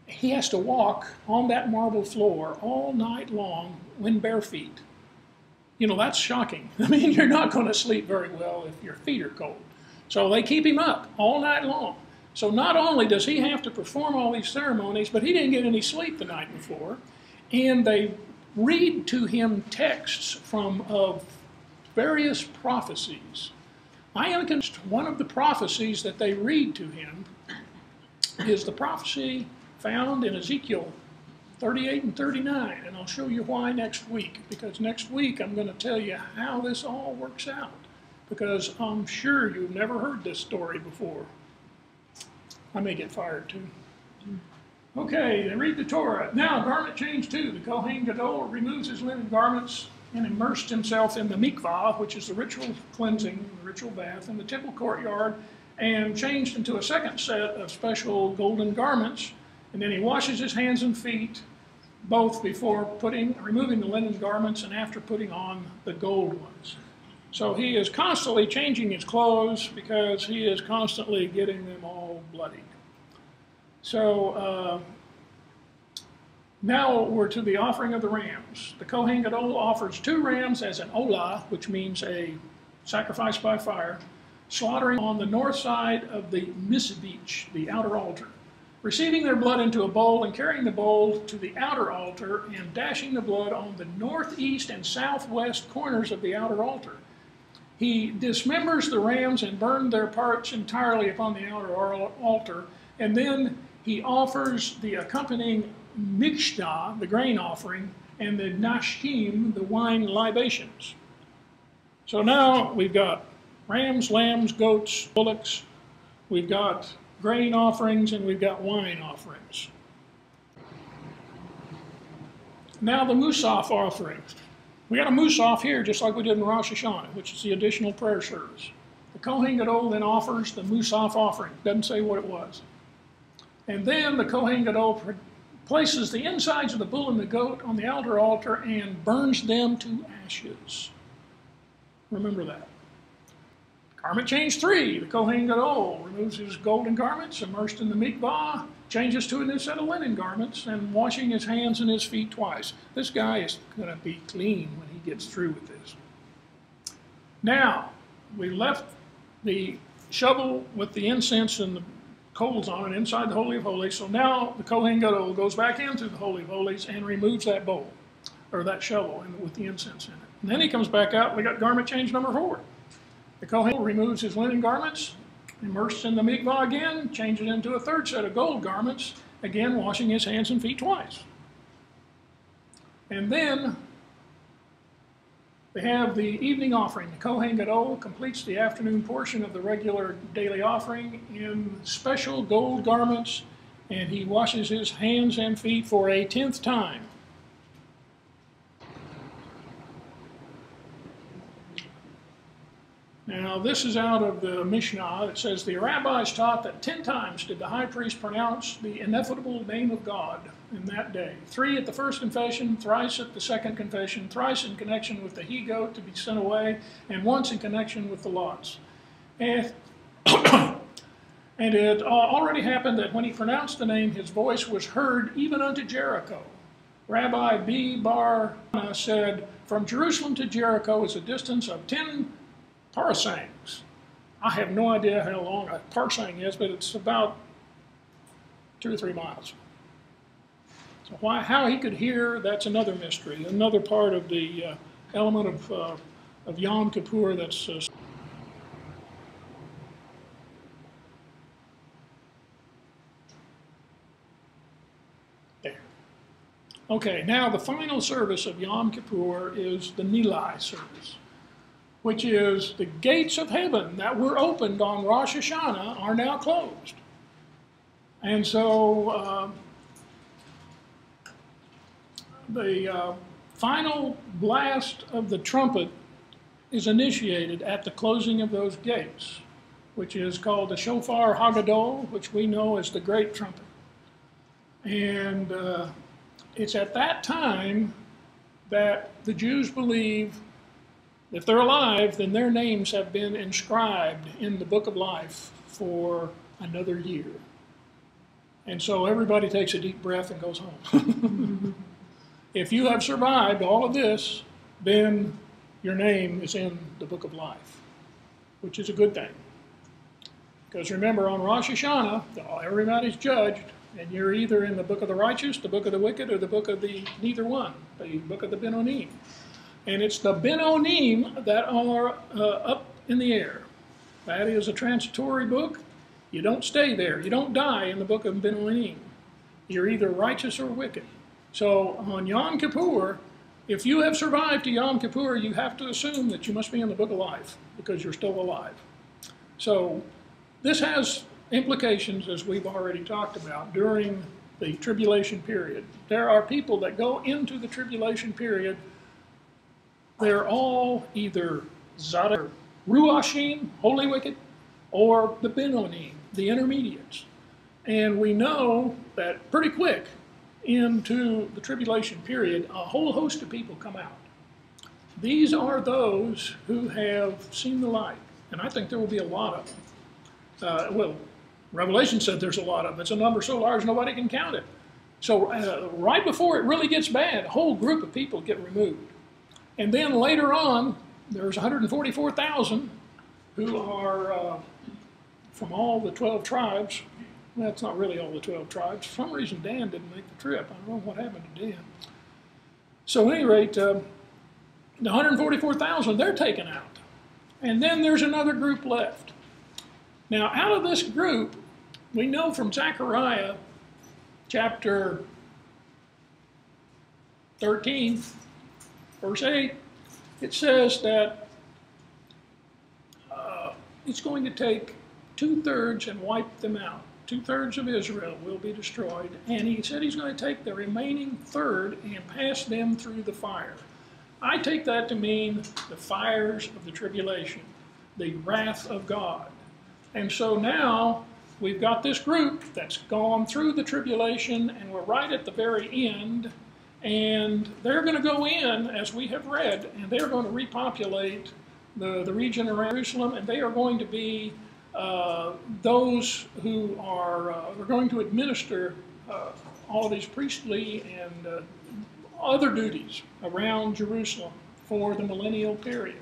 He has to walk on that marble floor all night long when bare feet. You know, that's shocking. I mean, you're not going to sleep very well if your feet are cold. So they keep him up all night long. So not only does he have to perform all these ceremonies, but he didn't get any sleep the night before. And they read to him texts of various prophecies I am convinced one of the prophecies that they read to him is the prophecy found in Ezekiel 38 and 39, and I'll show you why next week, because next week I'm going to tell you how this all works out, because I'm sure you've never heard this story before. I may get fired too. Okay, they read the Torah. Now, garment change 2. The Kohen Gadol removes his linen garments and immersed himself in the mikvah, which is the ritual cleansing, the ritual bath, in the temple courtyard, and changed into a second set of special golden garments. And then he washes his hands and feet, both before removing the linen garments and after putting on the gold ones. So he is constantly changing his clothes because he is constantly getting them all bloodied. So now we're to the offering of the rams. The Kohen Gadol offers 2 rams as an olah, which means a sacrifice by fire, slaughtering on the north side of the mizbeach, the outer altar, receiving their blood into a bowl and carrying the bowl to the outer altar and dashing the blood on the northeast and southwest corners of the outer altar. He dismembers the rams and burned their parts entirely upon the outer altar, and then he offers the accompanying mikshah, the grain offering, and the nashim, the wine libations. So now we've got rams, lambs, goats, bullocks, we've got grain offerings, and we've got wine offerings. Now the Musaf offerings. We got a Musaf here, just like we did in Rosh Hashanah, which is the additional prayer service. The Kohen Gadol then offers the Musaf offering. Doesn't say what it was. And then the Kohen Gadol places the insides of the bull and the goat on the outer altar and burns them to ashes. Remember that. Garment change 3. The Kohen Gadol removes his golden garments, immersed in the mikvah, changes to a new set of linen garments, and washing his hands and his feet twice. This guy is going to be clean when he gets through with this. Now, we left the shovel with the incense and the coals on it inside the Holy of Holies, so now the Kohen Gadol goes back into the Holy of Holies and removes that bowl, or that shovel with the incense in it. And then he comes back out, and we got garment change number 4. The Kohen removes his linen garments, immersed in the mikvah again, changes into a third set of gold garments, again washing his hands and feet twice. And then they have the evening offering. The Kohen Gadol completes the afternoon portion of the regular daily offering in special gold garments, and he washes his hands and feet for a 10th time. Now, this is out of the Mishnah. It says, the rabbis taught that 10 times did the high priest pronounce the ineffable name of God in that day. 3 at the first confession, thrice at the second confession, thrice in connection with the he-goat to be sent away, and once in connection with the lots. And it already happened that when he pronounced the name, his voice was heard even unto Jericho. Rabbi B. Bar said, from Jerusalem to Jericho is a distance of 10 parsangs. I have no idea how long a parsang is, but it's about 2 or 3 miles. So how he could hear, that's another mystery, another part of the element of Yom Kippur that's there. Okay, now the final service of Yom Kippur is the Nilai service, which is the gates of heaven that were opened on Rosh Hashanah are now closed. And so the final blast of the trumpet is initiated at the closing of those gates, which is called the Shofar Hagadol, which we know as the Great Trumpet. And it's at that time that the Jews believe if they're alive, then their names have been inscribed in the book of life for another year. And so everybody takes a deep breath and goes home. If you have survived all of this, then your name is in the book of life, which is a good thing. Because remember, on Rosh Hashanah, everybody's judged, and you're either in the book of the righteous, the book of the wicked, or the book of the neither one, the book of the Benonim. And it's the Benonim that are up in the air. That is a transitory book. You don't stay there. You don't die in the book of Benoim. You're either righteous or wicked. So on Yom Kippur, if you have survived to Yom Kippur, you have to assume that you must be in the book of life because you're still alive. So this has implications, as we've already talked about, during the tribulation period. There are people that go into the tribulation period. They're all either Zadok, Ruachim, holy wicked, or the Benonim, the intermediates. And we know that pretty quick into the tribulation period, a whole host of people come out. These are those who have seen the light, and I think there will be a lot of them. Well, Revelation said there's a lot of them. It's a number so large nobody can count it. So right before it really gets bad, a whole group of people get removed. And then later on, there's 144,000 who are from all the 12 tribes. That's not really all the 12 tribes. For some reason, Dan didn't make the trip. I don't know what happened to Dan. So at any rate, the 144,000, they're taken out. And then there's another group left. Now, out of this group, we know from Zechariah chapter 13, verse 8, it says that it's going to take 2/3 and wipe them out. 2/3 of Israel will be destroyed. And he said he's going to take the remaining third and pass them through the fire. I take that to mean the fires of the tribulation, the wrath of God. And so now we've got this group that's gone through the tribulation, and we're right at the very end. And they're going to go in, as we have read, and they're going to repopulate the region around Jerusalem, and they are going to be those who are going to administer all these priestly and other duties around Jerusalem for the millennial period.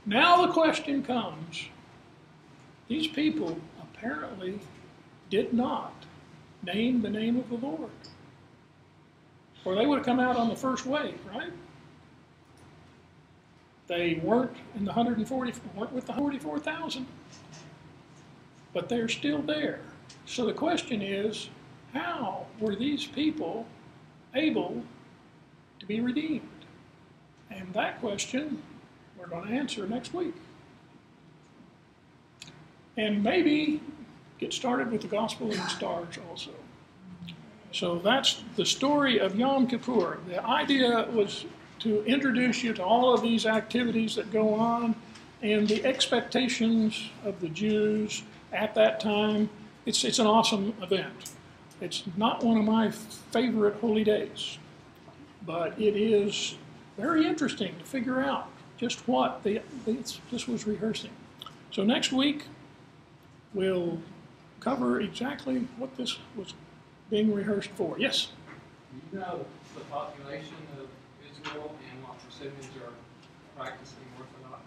Now the question comes, these people apparently did not name the name of the Lord. Or they would have come out on the first wave, right? They weren't in the 140, weren't with the 144,000, but they're still there. So the question is, how were these people able to be redeemed? And that question we're going to answer next week. And maybe get started with the gospel and the stars also. So that's the story of Yom Kippur. The idea was to introduce you to all of these activities that go on and the expectations of the Jews at that time. It's an awesome event. It's not one of my favorite holy days, but it is very interesting to figure out just what this was rehearsing. So next week, we'll cover exactly what this was being rehearsed for. Yes? Do you know the population of Israel and what percentage are practicing Orthodox?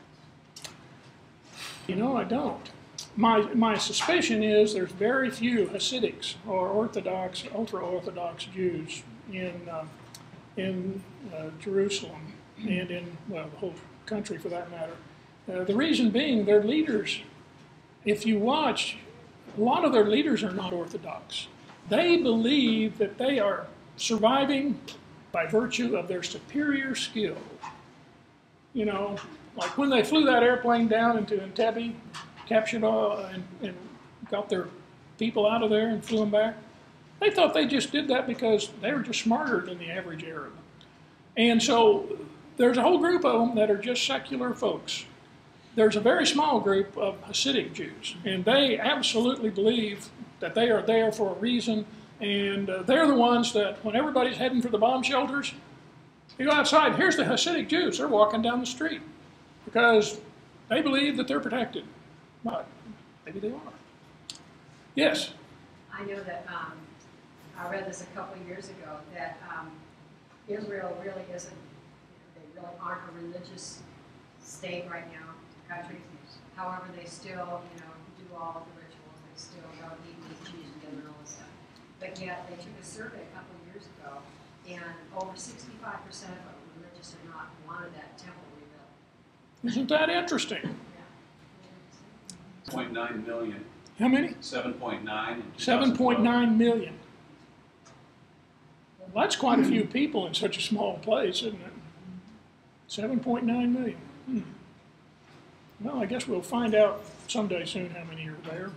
You know, I don't. My suspicion is there's very few Hasidics or Orthodox, ultra-Orthodox Jews in Jerusalem and in, well, the whole country for that matter. The reason being their leaders, if you watch, a lot of their leaders are not Orthodox. They believe that they are surviving by virtue of their superior skill. You know, like when they flew that airplane down into Entebbe, captured and got their people out of there and flew them back, they thought they just did that because they were just smarter than the average Arab. And so there's a whole group of them that are just secular folks. There's a very small group of Hasidic Jews, and they absolutely believe that they are there for a reason, and they're the ones that when everybody's heading for the bomb shelters, you go outside, here's the Hasidic Jews. They're walking down the street because they believe that they're protected. But maybe they are. Yes? I know that I read this a couple of years ago, that Israel really isn't, they really aren't a religious state right now, country. However, they still, do all the rituals. They still go eat meat, cheese together and all this stuff. But yet, they took a survey a couple of years ago, and over 65% of religious or not wanted that temple rebuilt. Isn't that interesting? Yeah. 7.9 million. How many? 7.9. 7.9 million. Well, that's quite a few people in such a small place, isn't it? 7.9 million. Well, I guess we'll find out someday soon how many are there.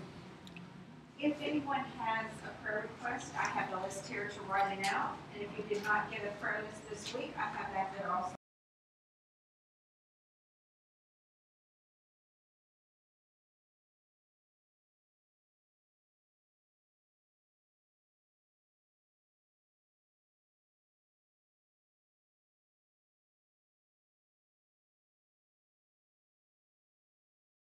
If anyone has a prayer request, I have the list here to write it out. And if you did not get a prayer list this week, I have that there also.